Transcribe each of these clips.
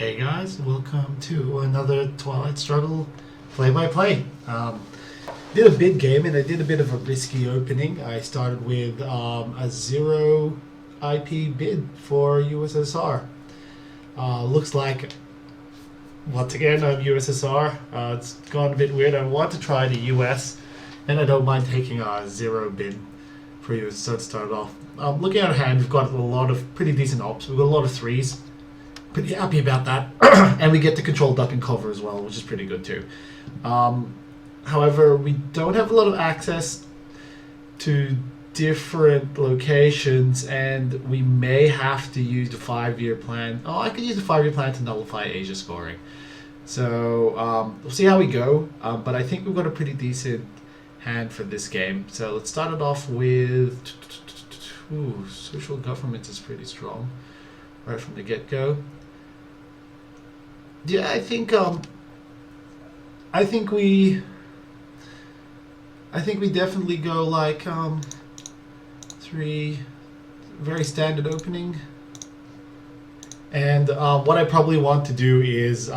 Hey guys, welcome to another Twilight Struggle play-by-play. Did a bid game and I did a bit of a risky opening. I started with a 0 IP bid for USSR. Looks like, once again, I'm USSR. It's gone a bit weird. I want to try the US and I don't mind taking a 0 bid for USSR to start off. Looking at our hand, we've got a lot of pretty decent ops. We've got a lot of 3s. Pretty happy about that. And we get to control duck and cover as well, which is pretty good too. However, we don't have a lot of access to different locations, and we may have to use the 5-year plan. Oh, I could use the 5-year plan to nullify Asia scoring. So we'll see how we go. But I think we've got a pretty decent hand for this game. So let's start it off with... Ooh, social government is pretty strong right from the get-go. Yeah, I think we definitely go like 3, very standard opening. And what I probably want to do is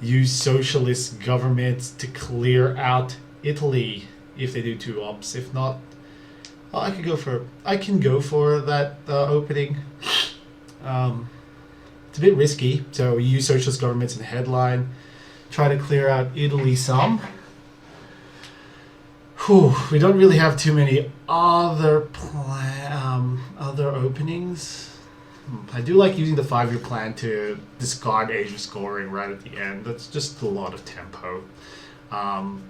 use socialist governments to clear out Italy if they do 2 ops. If not, well, I can go for that opening. It's a bit risky, so we use socialist governments in the headline, try to clear out Italy some. We don't really have too many other openings. I do like using the 5-year plan to discard Asia scoring right at the end. That's just a lot of tempo. Yeah,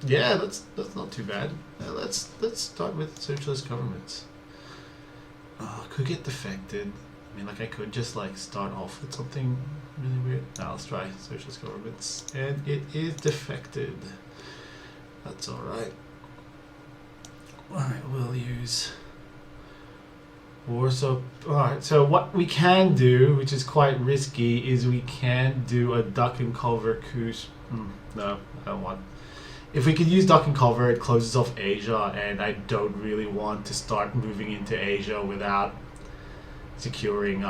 that's not too bad. Let's start with socialist governments. Could get defected. I mean, like, I could just like start off with something really weird. Now let's try socialist governments, and it is defected. That's all right. All right, we'll use Warsaw. All right. So what we can do, which is quite risky, is we can do a duck and cover coup. No, I don't want. If we could use duck and cover, it closes off Asia, and I don't really want to start moving into Asia without securing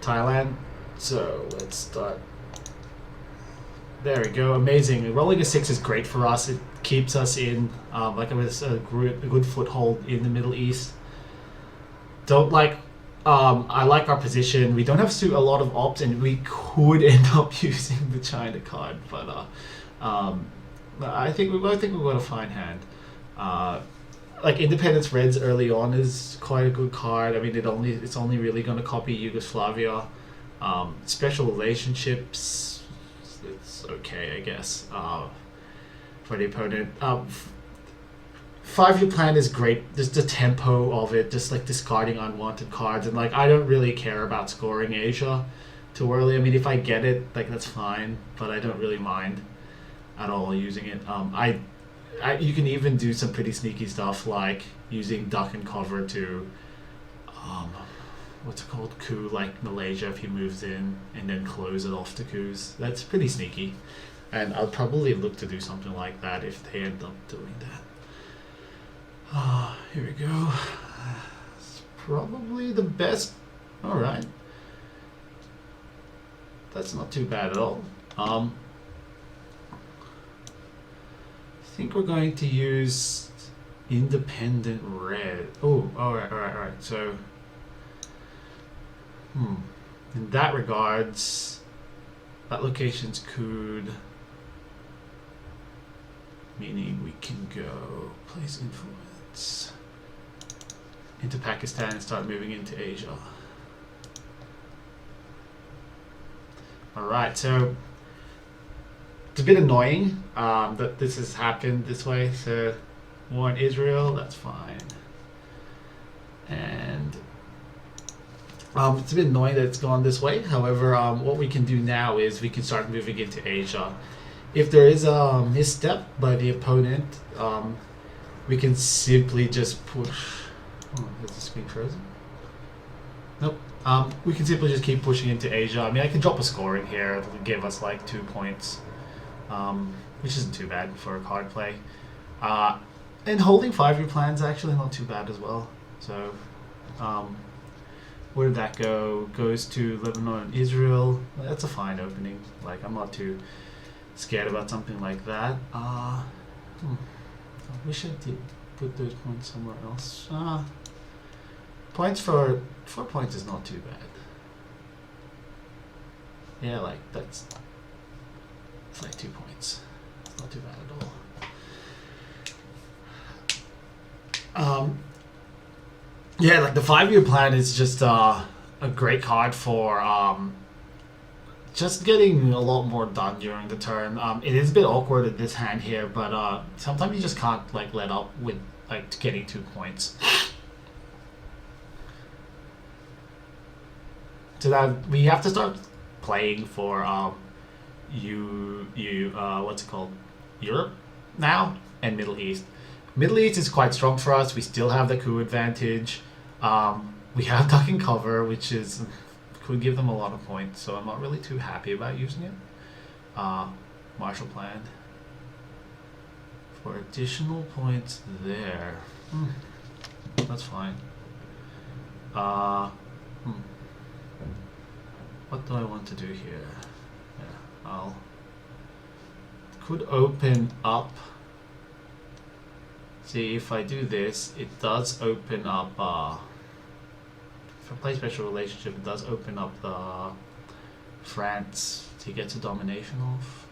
Thailand. So let's start. There we go. Amazing. Rolling a 6 is great for us. It keeps us in like a good foothold in the Middle East. Don't like. I like our position. We don't have a lot of ops, and we could end up using the China card, but I think we've got a fine hand. Like Independence Reds early on is quite a good card. I mean, it's only really going to copy Yugoslavia. Special relationships, it's okay, I guess, for the opponent. 5-year plan is great. Just the tempo of it, just like discarding unwanted cards, and like I don't really care about scoring Asia too early. I mean, if I get it, like that's fine, but I don't really mind at all using it. You can even do some pretty sneaky stuff like using duck and cover to what's it called, coup like Malaysia if he moves in, and then close it off to coups. That's pretty sneaky, and I'll probably look to do something like that if they end up doing that. Here we go. It's probably the best. All right, that's not too bad at all. I think we're going to use independent red. Oh, all right. So, in that regards, that location's could, meaning we can go place influence into Pakistan and start moving into Asia. All right, so. It's a bit annoying that this has happened this way. So, war in Israel, that's fine. And it's a bit annoying that it's gone this way. However, what we can do now is we can start moving into Asia. If there is a misstep by the opponent, we can simply just push. Oh, is the screen frozen? Nope. We can simply just keep pushing into Asia. I mean, I can drop a score in here. It'll give us like 2 points. Which isn't too bad for a card play. And holding 5-year plans actually not too bad as well. So Where did that go? Goes to Lebanon and Israel. That's a fine opening. Like, I'm not too scared about something like that. I wish I did put those points somewhere else. Points for 4 points is not too bad. Yeah, like it's like 2 points. It's not too bad at all. Yeah, like the 5-year plan is just a great card for just getting a lot more done during the turn. It is a bit awkward at this hand here, but sometimes you just can't like let up with like getting 2 points. So that we have to start playing for what's it called? Europe now and Middle East. Middle East is quite strong for us. We still have the coup advantage. We have duck and cover, which is could give them a lot of points, so I'm not really too happy about using it. Marshall plan for additional points there. That's fine. What do I want to do here? Yeah, could open up. See, if I do this, it does open up. If I play special relationship, it does open up the France to get to domination off.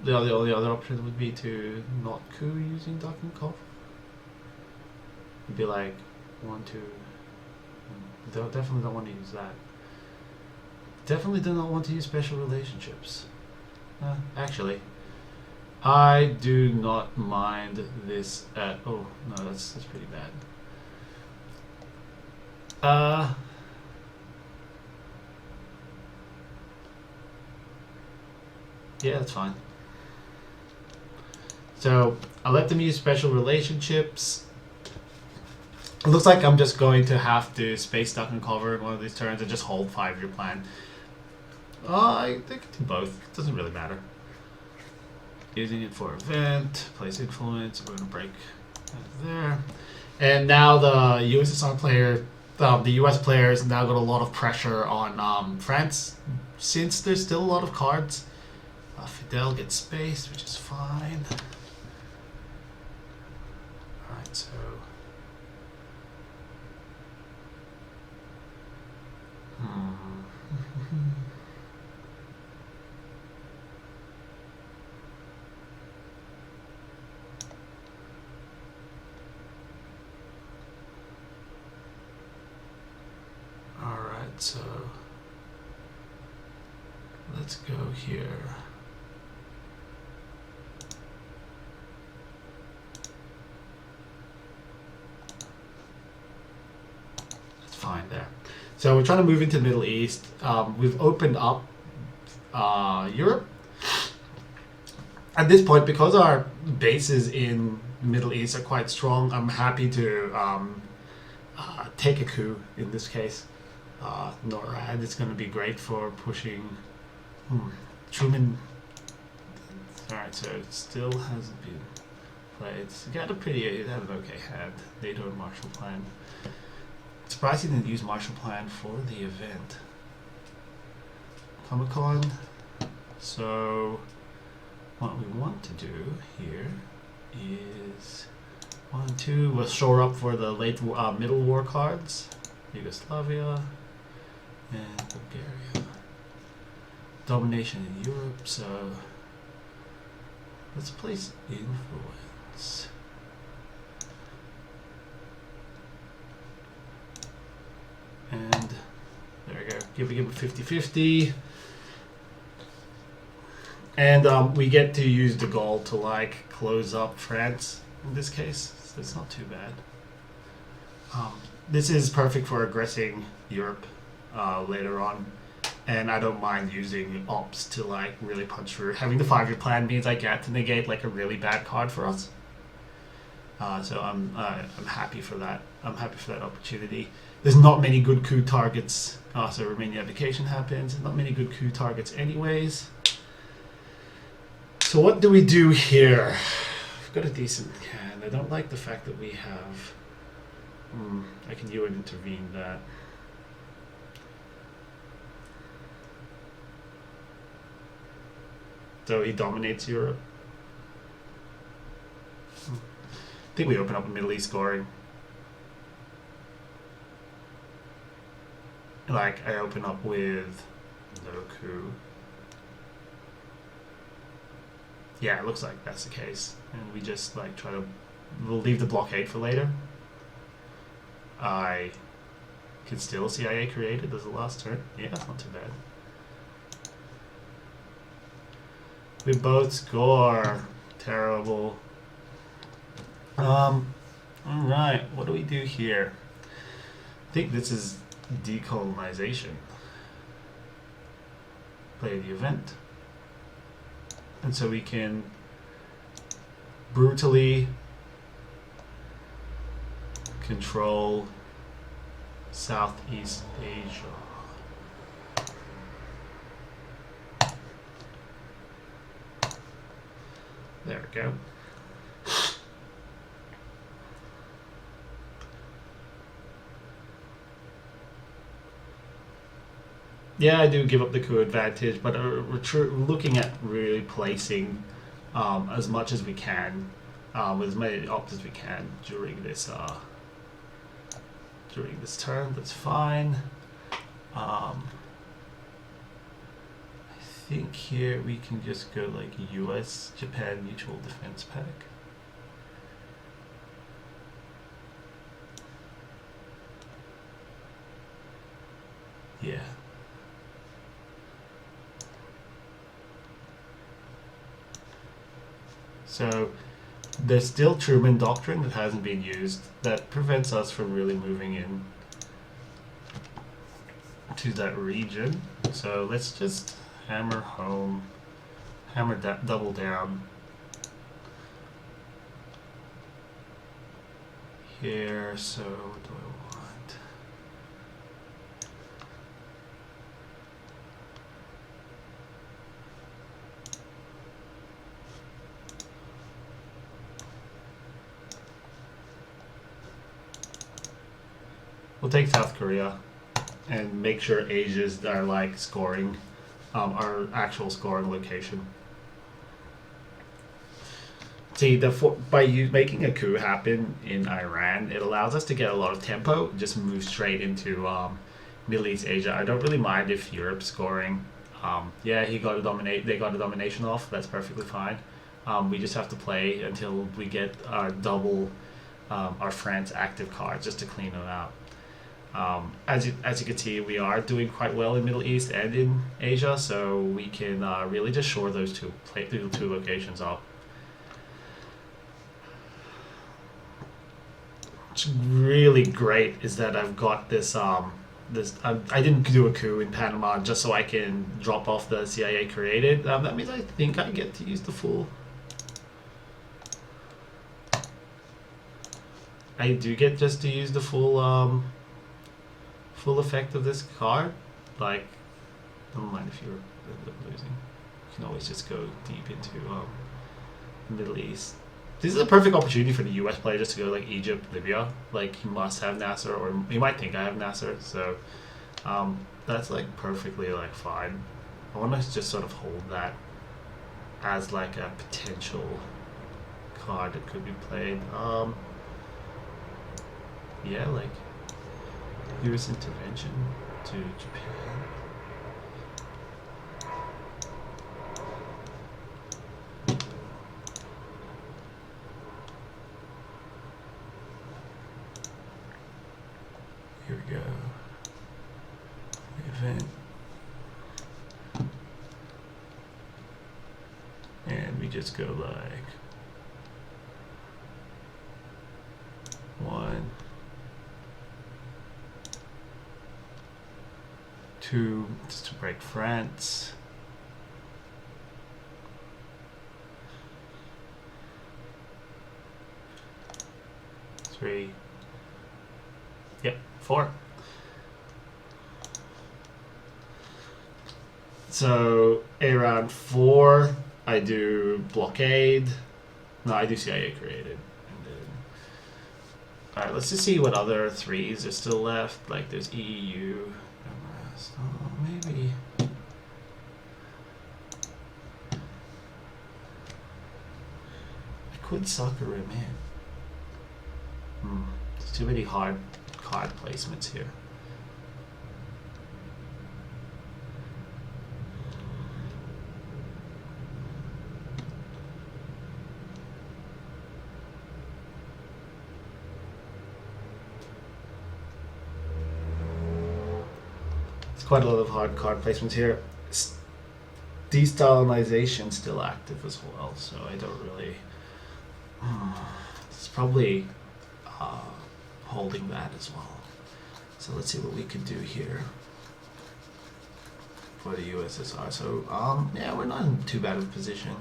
The only other option would be to not coup using duck and cover. It'd be like 1, 2. Definitely don't want to use that. Definitely do not want to use special relationships. Actually, I do not mind this at. Oh no, that's pretty bad. Yeah, that's fine. So I'll let them use special relationships. It looks like I'm just going to have to space duck and cover in one of these turns and just hold 5-year plan. I think I can do both. It doesn't really matter. Using it for event, place influence. We're gonna break that there. And now the USSR player, the US player, has now got a lot of pressure on France, since there's still a lot of cards. Fidel gets spaced, which is fine. All right, so. All right, so let's go here. That's fine there. So we're trying to move into the Middle East. We've opened up Europe. At this point, because our bases in the Middle East are quite strong, I'm happy to take a coup in this case. NORAD is going to be great for pushing Truman. Alright, so it still hasn't been played. It had an okay hand. NATO and Marshall Plan. Surprised he didn't use Marshall Plan for the event. Comic-Con. So what we want to do here is 1, 2. We'll shore up for the late Middle War cards. Yugoslavia and Bulgaria. Domination in Europe. So let's place influence. And there we go. Give it 50-50. And we get to use the goal to like close up France in this case, so it's not too bad. This is perfect for aggressing Europe later on, and I don't mind using ops to like really punch through. Having the 5-year plan means I get to negate like a really bad card for us. So I'm happy for that. I'm happy for that opportunity. There's not many good coup targets. So Romania vacation happens. Not many good coup targets anyways. So what do we do here? We've got a decent hand. I don't like the fact that we have... I can do and intervene that. So he dominates Europe. I think we open up a Middle East scoring. Like, I open up with no coup. Yeah, it looks like that's the case. And we just, like, we'll leave the blockade for later. I can still CIA created as the last turn. Yeah, that's not too bad. We both score. Terrible. Alright, what do we do here? I think this is decolonization. Play the event. And so we can brutally control Southeast Asia. There we go. Yeah, I do give up the coup advantage, but we're looking at really placing as much as we can, with as many ops as we can during this turn. That's fine. I think here we can just go like US Japan Mutual Defense Pack. Yeah. So there's still Truman Doctrine that hasn't been used that prevents us from really moving in to that region. So let's just hammer home, hammer that double down here. So what do I want? We'll take South Korea and make sure Asia's are like scoring, our actual scoring location. See, by making a coup happen in Iran, it allows us to get a lot of tempo, just move straight into Middle East Asia. I don't really mind if Europe's scoring. Yeah, they got a domination off. That's perfectly fine. We just have to play until we get our double, our France active cards just to clean them out. As you can see, we are doing quite well in Middle East and in Asia, so we can really just shore those two locations up. What's really great is that I've got this. I didn't do a coup in Panama just so I can drop off the CIA created. That means I think I get to use the full. I do get just to use the full effect of this card. Like, don't mind if you're losing. You can always just go deep into the Middle East. This is a perfect opportunity for the US player just to go like Egypt, Libya. Like, he must have Nasser, or he might think I have Nasser. So that's like perfectly like fine. I want to just sort of hold that as like a potential card that could be played. Yeah, like US intervention to Japan. Here we go. Event. And we just go like 1, 2, just to break France. 3. Yep, 4. So Iran 4, I do blockade. No, I do CIA created. And then, all right, let's just see what other threes are still left. Like there's EU. Oh, maybe. I could sucker him in. There's too many hard card placements here. Quite a lot of hard card placements here. Destalinization still active as well, so I don't really. It's probably holding that as well. So let's see what we could do here for the USSR. So yeah, we're not in too bad of a position.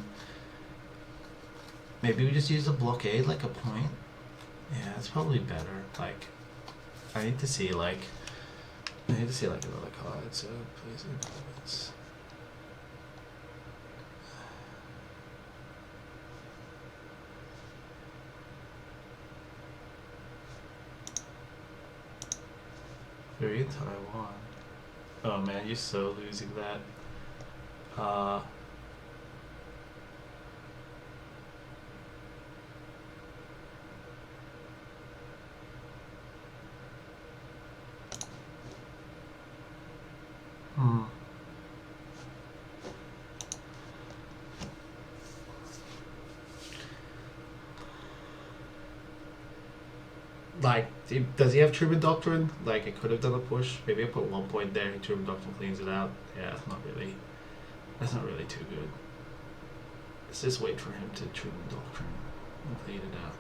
Maybe we just use a blockade like a point. Yeah, it's probably better. Like, I need to see like. I need to see like another card, so please comments. You're in Taiwan. Oh man, you're so losing that. Like, does he have Truman Doctrine? Like, I could have done a push. Maybe I put 1 point there and Truman Doctrine cleans it out. Yeah, that's not really too good. Let's just wait for him to Truman Doctrine and clean it out.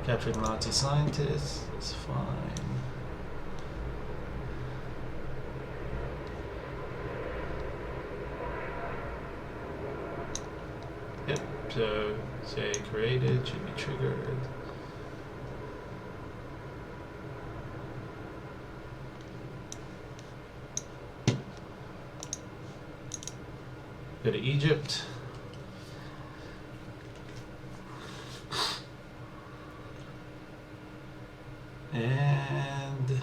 Capturing Nazi scientists is fine. Yep, so say created should be triggered. Go to Egypt. And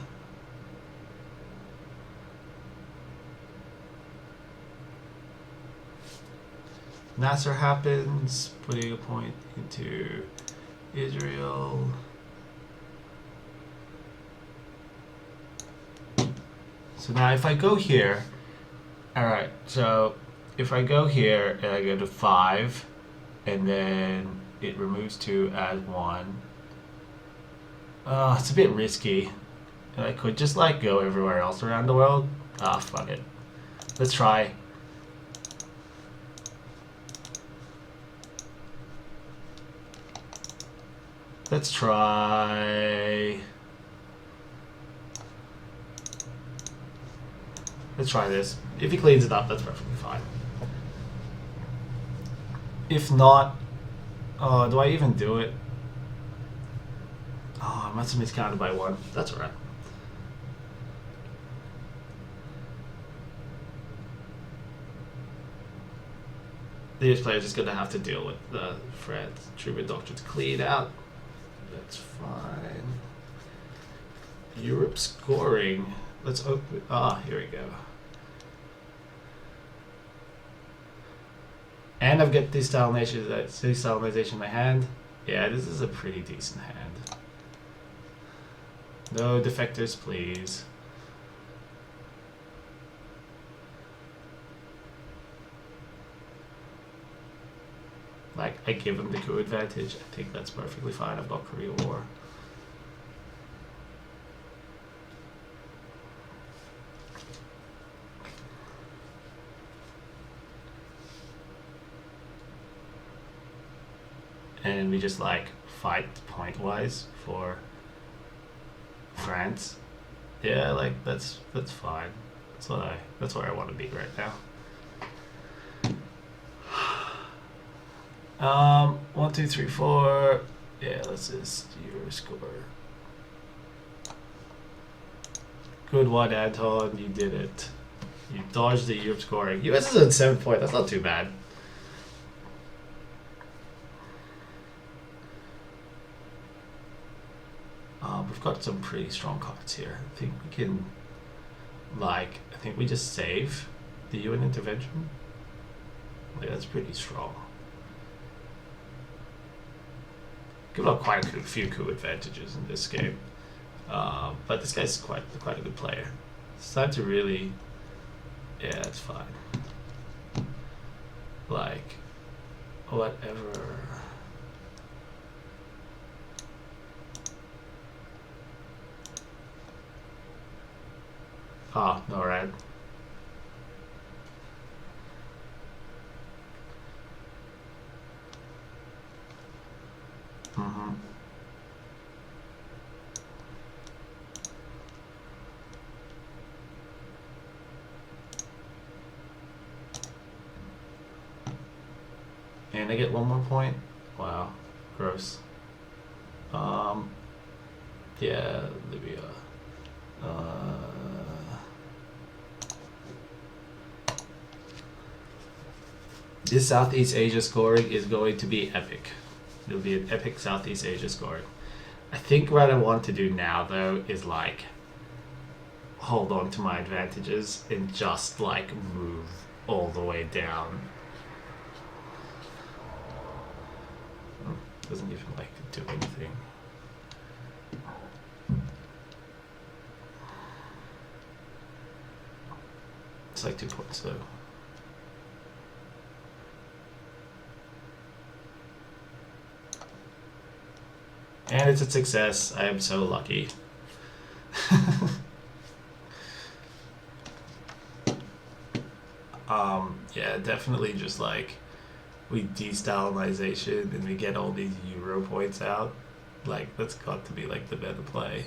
Nasser happens, putting a point into Israel. So now if I go here, alright, so if I go here and I go to 5, and then it removes 2, add 1. It's a bit risky. And I could just like go everywhere else around the world. Fuck it. Let's try. Let's try. Let's try this. If he cleans it up, that's perfectly fine. If not, do I even do it? Oh, I must have miscounted by 1. That's alright. These players just gonna have to deal with the Fred Truman Doctrine to clean out. That's fine. Europe scoring. Let's open. Here we go. And I've got desalinization in my hand. Yeah, this is a pretty decent hand. No defectors, please. Like, I give him the coup advantage. I think that's perfectly fine. I've got Korea War. And we just like fight point-wise for France. Yeah, like that's fine. That's where I want to be right now. 1, 2, 3, 4. Yeah, let's just your score. Good one, Anton. You did it. You dodged the Europe scoring. US is at 7 point. That's not too bad. We've got some pretty strong cards here. I think we can, I think we just save the UN intervention. Like, that's pretty strong. Give up quite a few coup advantages in this game. But this guy's quite a good player. It's time to really... Yeah, it's fine. Like, whatever. Ah, no red. Mm-hmm. And I get 1 more point? Wow. Gross. Yeah, Libya. This Southeast Asia scoring is going to be epic. It'll be an epic Southeast Asia scoring. I think what I want to do now, though, is hold on to my advantages and just move all the way down. Doesn't even do anything. It's 2 points though. And it's a success. I am so lucky. Yeah, definitely just we de-Stalinization and we get all these Euro points out. That's got to be the better play.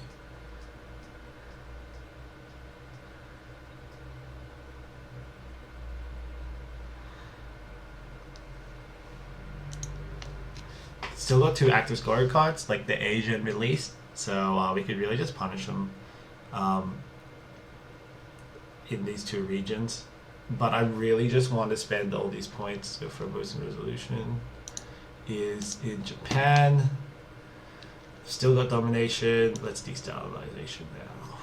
Still got 2 active scoring cards, the Asia and Middle East, so we could really just punish them in these 2 regions. But I really just want to spend all these points. So for Muslim resolution is in Japan. Still got domination. Let's de-Stalinization now.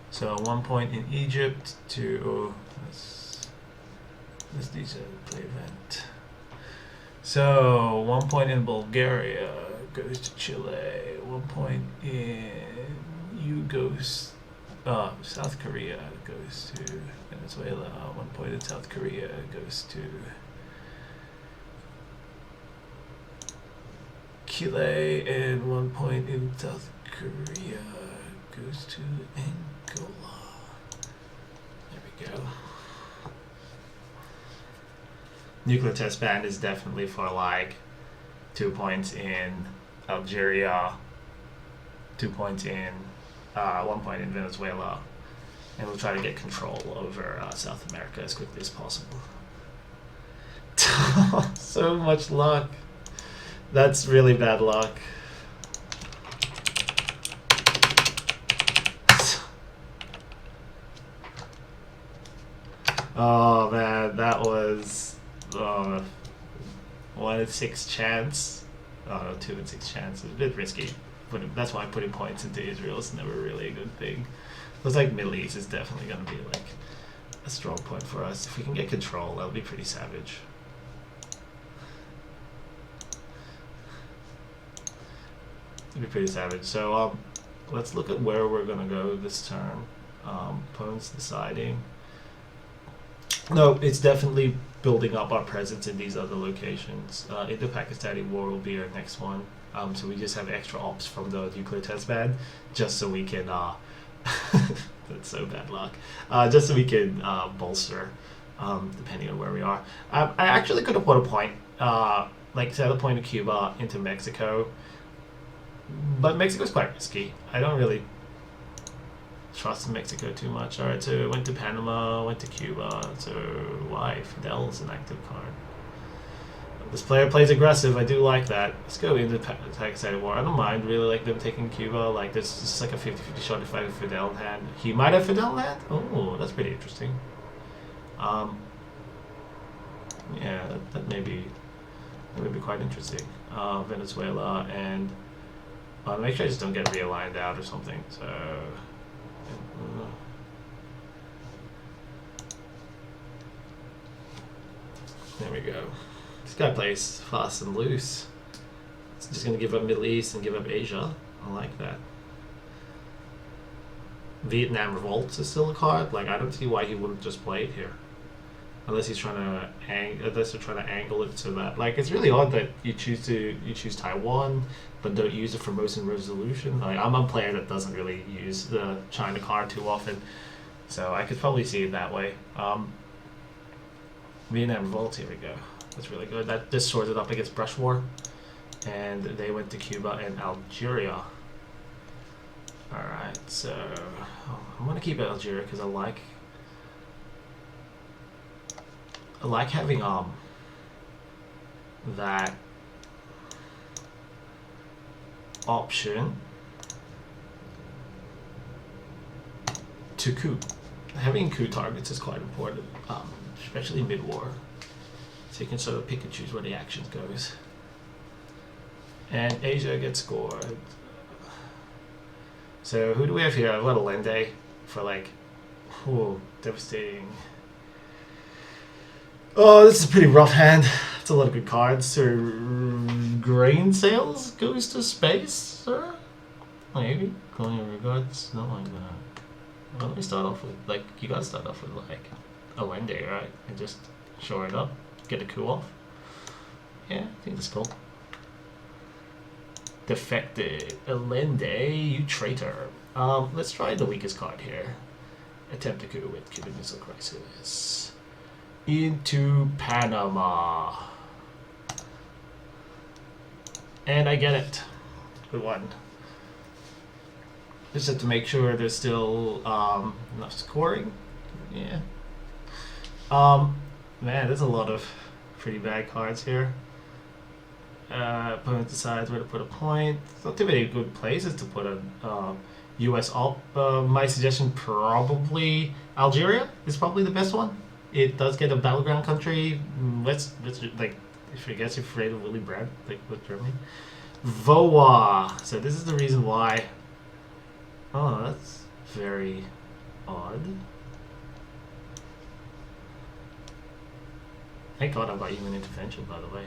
So 1 point in Egypt to let's play event. So 1 point in Bulgaria goes to Chile. 1 point in South Korea goes to Venezuela. 1 point in South Korea goes to Chile, and 1 point in South Korea goes to Angola. There we go. Nuclear test ban is definitely for 2 points in Algeria, 2 points in 1 point in Venezuela, and we'll try to get control over South America as quickly as possible. So much luck. That's really bad luck. Oh man, that was 1 in 6 chance. Oh no, 2 in 6 chance. It's a bit risky. But that's why putting points into Israel is never really a good thing. Looks like Middle East is definitely going to be a strong point for us. If we can get control, that'll be pretty savage. It'll be pretty savage. So let's look at where we're going to go this turn. Opponents deciding. No, it's definitely building up our presence in these other locations. Indo-Pakistani war will be our next one. So we just have extra ops from the nuclear test ban, just so we can, that's so bad luck, just so we can bolster, depending on where we are. I actually could have put a point, set a point of Cuba into Mexico, but Mexico's quite risky. I don't really trust Mexico too much. Alright, so went to Panama, went to Cuba. So why? Fidel's an active card. This player plays aggressive. I do like that. Let's go into Pakistan War. I don't mind really like them taking Cuba. Like there's just like a 50-50 shot if I have Fidel in hand. He might have Fidel in hand. Oh, that's pretty interesting. Yeah, that may be quite interesting. Venezuela and make sure I just don't get realigned out or something. So there we go. This guy plays fast and loose. It's just going to give up Middle East and give up Asia. I like that. Vietnam Revolts is still a card. Like I don't see why he wouldn't just play it here, unless he's trying to angle it so that like it's really odd that you choose Taiwan, but don't use the Formosan Resolution. Like I'm a player that doesn't really use the China card too often, so I could probably see it that way. Vietnam Revolt. Here we go. That's really good. That just sorted up against Brush War, and they went to Cuba and Algeria. All right, so I'm gonna keep Algeria because I like having that option to coup. Having coup targets is quite important, especially mid-war. So you can sort of pick and choose where the action goes. And Asia gets scored. So who do we have here? I've got Allende for like, oh, devastating. Oh, this is a pretty rough hand. It's a lot of good cards. So grain sales goes to space, sir? Maybe. Colonial regards, not like that. Well, let me start off with, like, you gotta start off with like Allende, right? And just shore it up. Get a coup off. Yeah, I think that's cool. Defected. Allende, you traitor. Let's try the weakest card here. Attempt a coup with Cuban Missile Crisis. Into Panama. And I get it. Good one. Just have to make sure there's still enough scoring. Yeah. Man, there's a lot of pretty bad cards here. Opponent decides where to put a point. Not too many good places to put a U.S. op. My suggestion probably Algeria is probably the best one. It does get a battleground country. Let's like if I guess you're afraid of Willy Brandt, like with Germany. VOA. So this is the reason why. Oh, that's very odd. Thank God I got human intervention, by the way.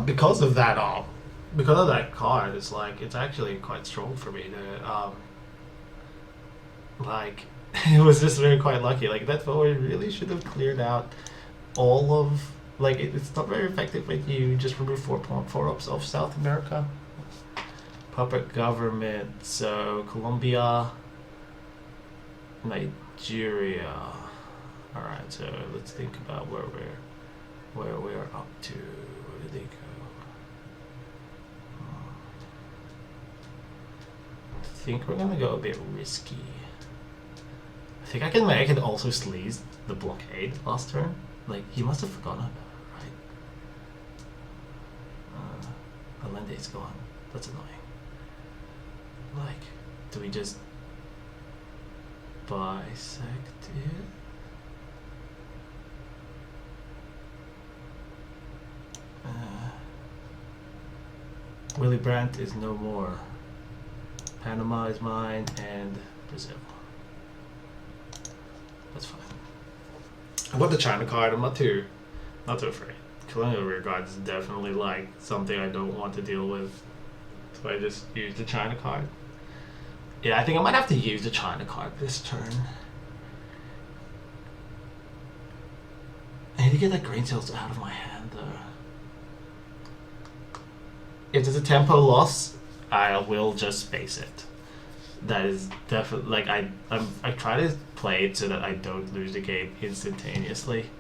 Because of that card, it's like it's actually quite strong for me to like it was just very quite lucky. Like that forward really should have cleared out all of like it's not very effective when you just remove 4 ups of South America. Puppet government, so Colombia, Nigeria. Alright, so let's think about where we're up to. Where did they go? I think we're gonna go a bit risky. I think I can also sleaze the blockade last turn. Like he must have forgotten about it, right? Allende's gone. That's annoying. Like, do we just bisect it? Willy Brandt is no more. Panama is mine, and Brazil. That's fine. I got the China card. I'm not too afraid. Colonial rear guard is definitely like something I don't want to deal with, so I just use the China card. Yeah, I think I might have to use the China card this turn. I need to get that grain sales out of my hand though. If there's a tempo loss, I will just space it. That is definitely like I try to play it so that I don't lose the game instantaneously.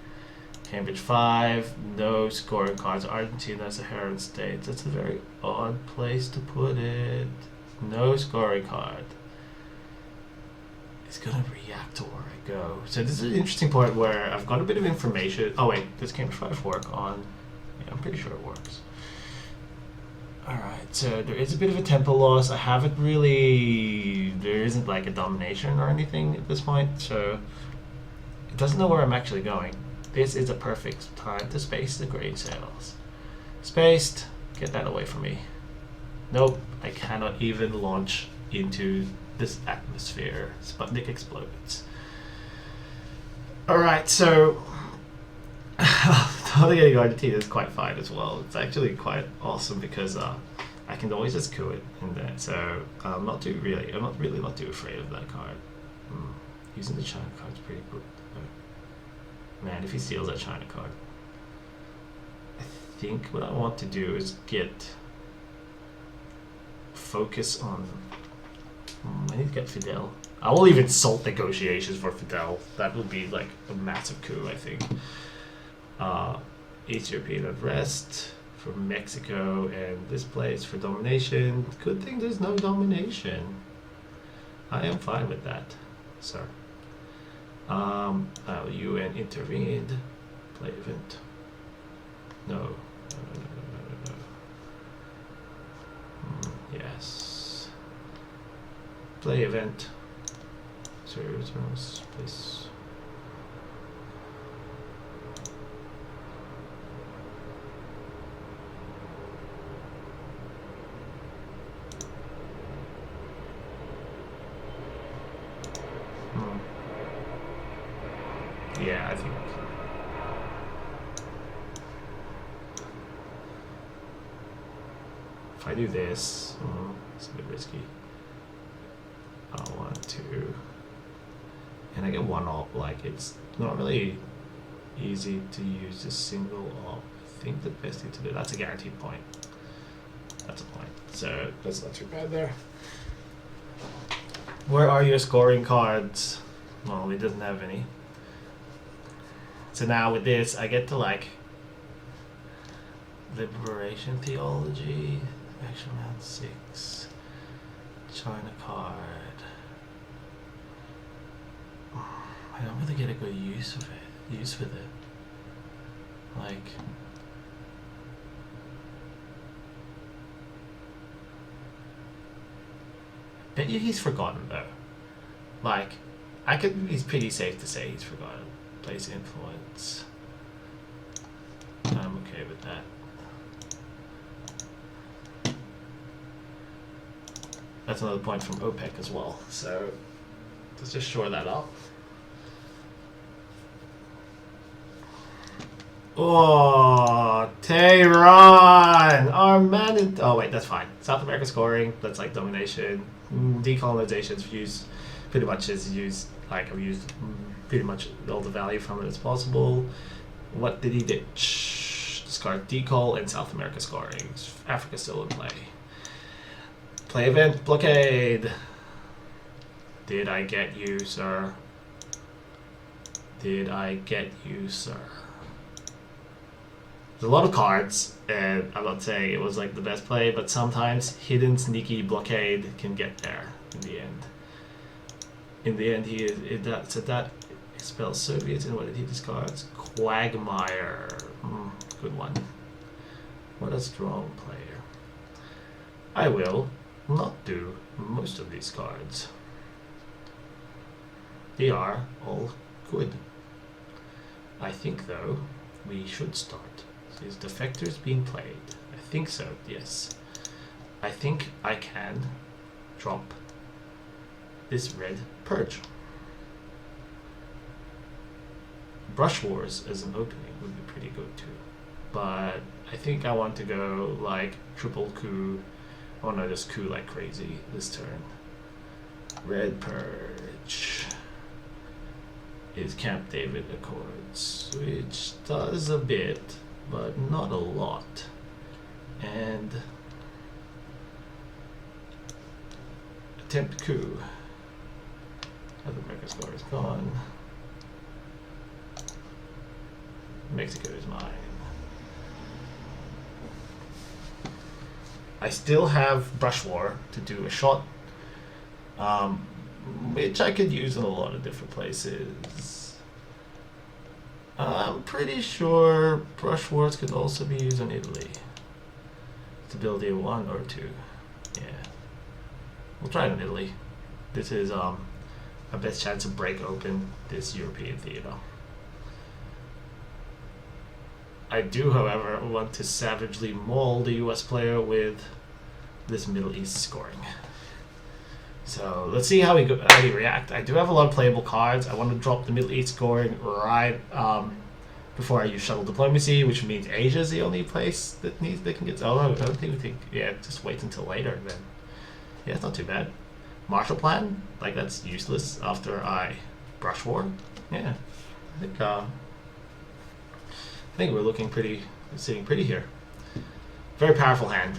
Cambridge 5, no scoring cards. Argentina as a herald state. That's a very odd place to put it. No scoring card. It's gonna react to where I go. So this is an interesting point where I've got a bit of information. Oh wait, does Cambridge 5 work on? Yeah, I'm pretty sure it works. Alright, so there is a bit of a tempo loss. I haven't really... There isn't like a domination or anything at this point, so it doesn't know where I'm actually going. This is a perfect time to space the grain sails. Spaced. Get that away from me. Nope, I cannot even launch into this atmosphere. Sputnik explodes. Alright, so... Navigating Argentina is quite fine as well. It's actually quite awesome because I can always just coup it in there. So I'm not really not too afraid of that card. Using the China card is pretty good. Man, if he steals that China card, I think what I want to do is get focus on. I need to get Fidel. I will even salt negotiations for Fidel. That would be like a massive coup, I think. East European unrest for Mexico and this place for domination. Good thing there's no domination. I am fine with that, sir. UN intervened. Play event. No. Yes. Play event. Servers, place. Yeah, I think. If I do this, it's a bit risky. I want to. And I get one op, like it's not really easy to use a single op. I think the best thing to do, that's a guaranteed point. That's a point. So that's not too bad there. Where are your scoring cards? Well, he doesn't have any. So now with this, I get to like liberation theology, action round 6, China card. I don't really get a good use with it. Like, bet you he's forgotten though. Like, he's pretty safe to say he's forgotten. Place influence. I'm okay with that. That's another point from OPEC as well. So let's just shore that up. Oh, Tehran! Armand. Oh wait, that's fine. South America scoring. That's like domination. Decolonization's used pretty much is used. Like I've used pretty much all the value from it as possible. What did he ditch? Discard decol and South America scoring. Africa still in play. Play event blockade. Did I get you, sir? Did I get you, sir? There's a lot of cards, and I'm not saying it was like the best play, but sometimes hidden sneaky blockade can get there in the end. In the end, that expels Soviets, and what did he discard? Quagmire. Good one. What a strong player. I will not do most of these cards. They are all good. I think, though, we should start. Is Defectors being played? I think so, yes. I think I can drop this red Purge. Brush Wars as an opening would be pretty good too. But I think I want to go like triple coup. I want to just coup like crazy this turn. Red Purge is Camp David Accords, which does a bit, but not a lot. And Attempt coup. Other American score is gone. Mexico is mine. I still have Brush War to do a shot, which I could use in a lot of different places. I'm pretty sure Brush Wars could also be used in Italy to build a 1 or 2. Yeah, we'll try it in Italy. This is our best chance to break open this European theater. I do, however, want to savagely maul the US player with this Middle East scoring. So let's see how he react. I do have a lot of playable cards. I want to drop the Middle East scoring right before I use shuttle diplomacy, which means Asia is the only place that they can get. Oh, I don't think. Yeah, just wait until later then. Yeah, it's not too bad. Marshall Plan, like that's useless after I Brush War. Yeah, I think we're sitting pretty here. Very powerful hand.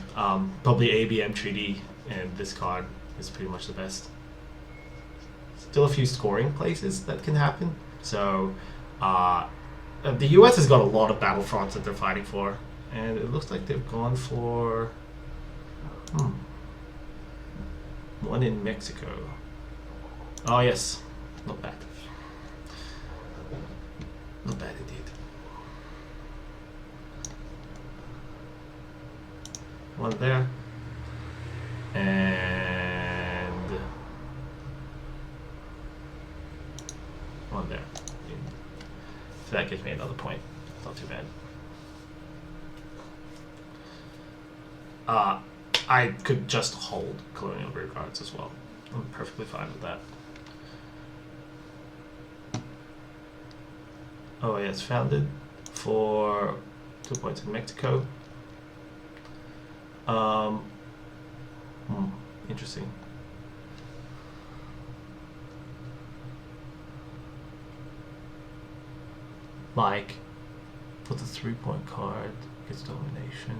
Probably ABM Treaty, and this card is pretty much the best. Still a few scoring places that can happen. So, the US has got a lot of battlefronts that they're fighting for, and it looks like they've gone for one in Mexico. Oh yes, not bad. Not bad indeed. One there, and one there. So that gives me another point. Not too bad. I could just hold colonial rear guards as well. I'm perfectly fine with that. Oh yeah, it's founded for 2 points in Mexico. Interesting. Like, put the 3-point card, gets domination.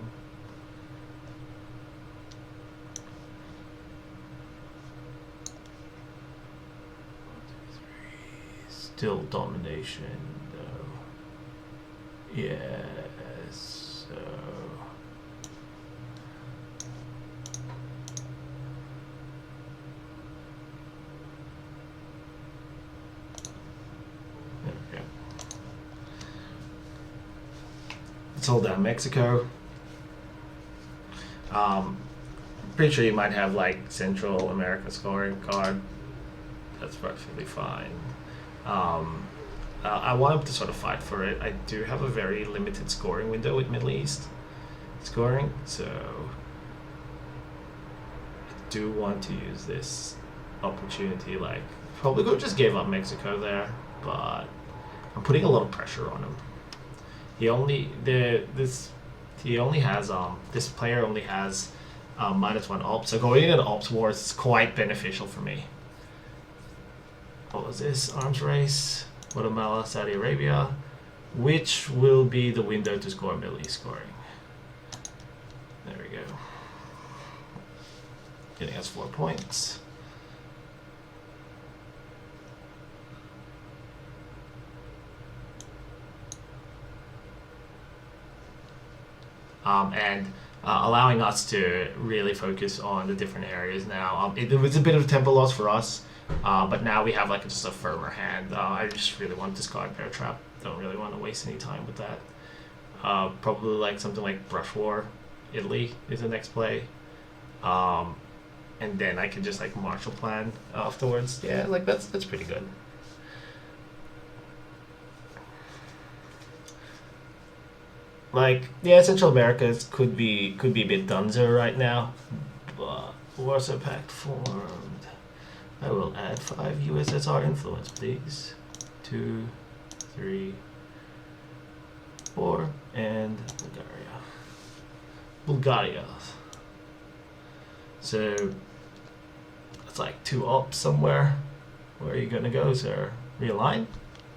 Still domination, though. Yes, so... Let's hold down Mexico. Pretty sure you might have like Central America scoring card. That's perfectly fine. I want him to sort of fight for it. I do have a very limited scoring window with Middle East scoring, so I do want to use this opportunity. Like, probably could have just gave up Mexico there, but I'm putting a lot of pressure on him. He only this player only has -1 ops, so going into the ops wars is quite beneficial for me. What was this? Arms race, Guatemala, Saudi Arabia, which will be the window to score Middle East scoring. There we go. Getting us 4 points. And allowing us to really focus on the different areas now. It was a bit of a tempo loss for us, but now we have like just a firmer hand. I just really want to discard Bear Trap. Don't really want to waste any time with that. Probably like something like Brush War, Italy is the next play. And then I can just like Marshall Plan afterwards. Yeah, like that's pretty good. Like, yeah, Central America could be a bit dunzo right now, but Warsaw Pact formed. I will add 5 USSR influence, please. 2, 3, 4, and Bulgaria. So it's like 2 ops somewhere. Where are you gonna go, sir? Realign?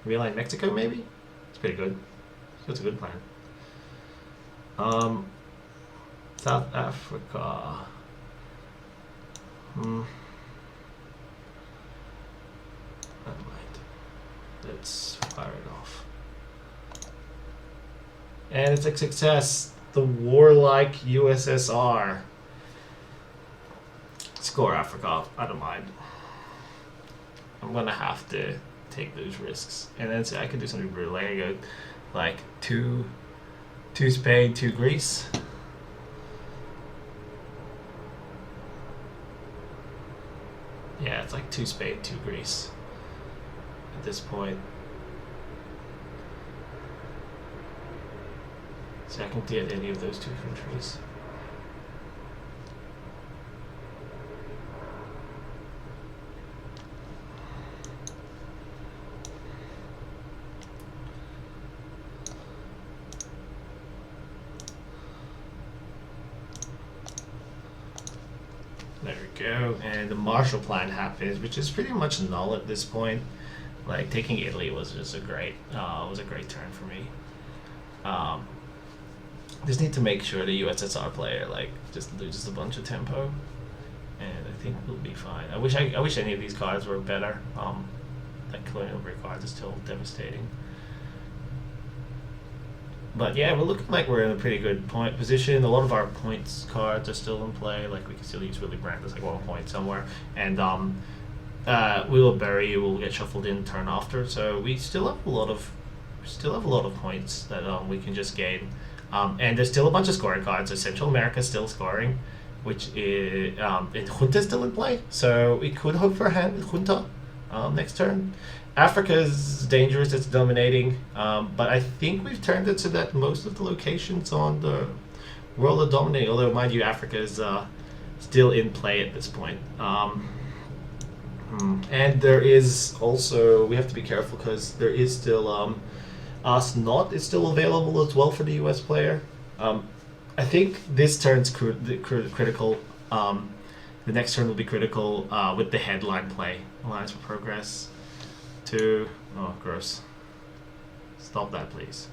Realign Mexico, maybe? It's pretty good. That's a good plan. South Africa. Let's fire it off. And it's a success. The warlike USSR. Score Africa. I don't mind. I'm gonna have to take those risks. And then I could do something brutal. I go like two Spain, 2 Greece. Yeah, it's like 2 Spain, 2 Greece at this point. So I can get any of those 2 countries. There we go, and the Marshall Plan happens, which is pretty much null at this point. Like taking Italy was just a great turn for me. Just need to make sure the USSR player like just loses a bunch of tempo, and I think we'll be fine. I wish any of these cards were better. Like colonial brick cards is still devastating. But yeah, we're looking like we're in a pretty good point position. A lot of our points cards are still in play. Like we can still use Willy Brandt as like 1 point somewhere, and We Will Bury You will get shuffled in turn after. So we still have a lot of points that we can just gain. And there's still a bunch of scoring cards. So Central America is still scoring, which is Junta is still in play. So we could hope for a hand with Junta next turn. Africa is dangerous, it's dominating, but I think we've turned it so that most of the locations on the world are dominating, although mind you, Africa is still in play at this point. And there is also, we have to be careful because there is still, Ask Not is still available as well for the US player. I think this turn's critical. The next turn will be critical with the headline play, Alliance for Progress. Oh, gross. Stop that, please.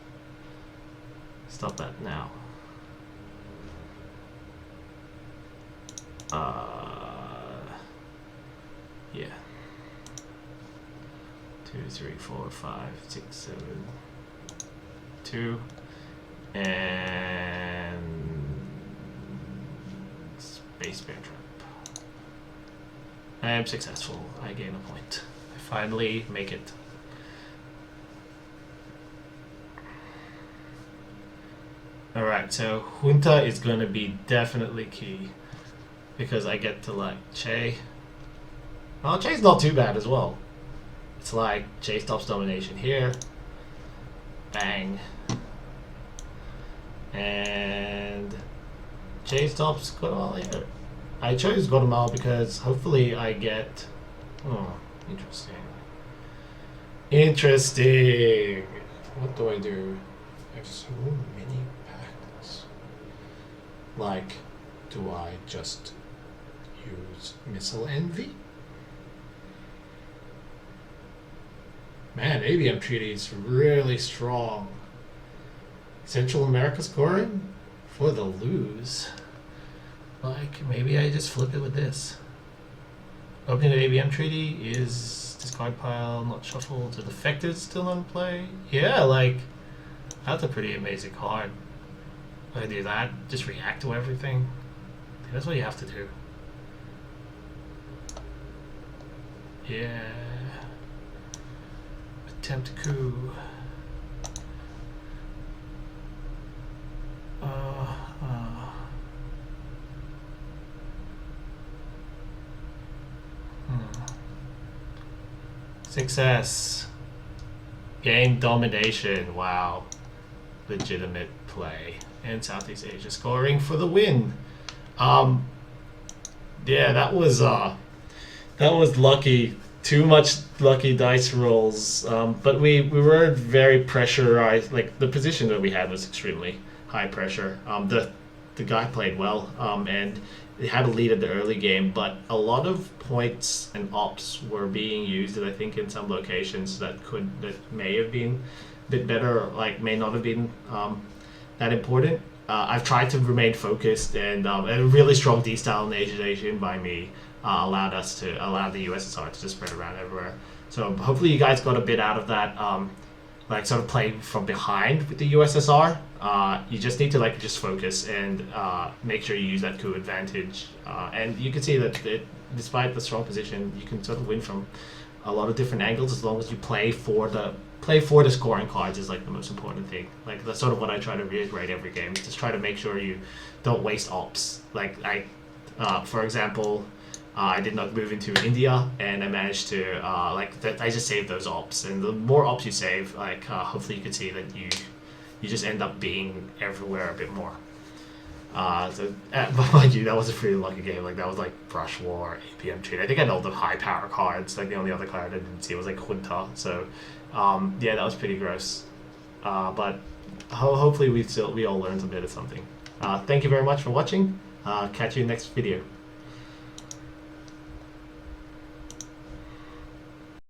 Stop that now. Yeah. 2, 3, 4, 5, 6, 7, 2, and Space Bear Trap. I am successful. I gain a point. I finally make it. Alright, so Junta is going to be definitely key because I get to like Che. Well, Che's not too bad as well. It's like Che stops domination here. Bang. And Che stops Guatemala here. I chose Guatemala because hopefully I get... Oh, interesting. Interesting. What do I do? I have so many packs. Like, do I just use Missile Envy? Man, ABM Treaty is really strong. Central America scoring for the lose. Like, maybe I just flip it with this. Opening the ABM Treaty is discard pile, not shuffled. The Defected still in play. Yeah, like, that's a pretty amazing card. If I do that, just react to everything. That's what you have to do. Yeah. Attempt coup. Success. Game domination. Wow. Legitimate play. And Southeast Asia scoring for the win. Yeah, that was lucky. Too much lucky dice rolls. But we were very pressurized. Like the position that we had was extremely high pressure. The guy played well. And they had a lead at the early game, but a lot of points and ops were being used, I think, in some locations that may have been a bit better, or like may not have been that important. I've tried to remain focused, and a really strong desalination by me allowed the USSR to just spread around everywhere. So hopefully you guys got a bit out of that. Like sort of playing from behind with the USSR. You just need to like just focus and make sure you use that coup advantage. And you can see that despite the strong position, you can sort of win from a lot of different angles as long as you play for the scoring cards is like the most important thing. Like that's sort of what I try to reiterate every game. Just try to make sure you don't waste ops. Like for example, I did not move into India, and I managed to I just saved those ops. And the more ops you save, like hopefully you can see that you just end up being everywhere a bit more. But mind you, that was a pretty lucky game. Like that was like Brush War, APM Trade. I think I had all the high power cards. Like the only other card I didn't see was like Junta. So yeah, that was pretty gross. But hopefully we all learned a bit of something. Thank you very much for watching. Catch you next video.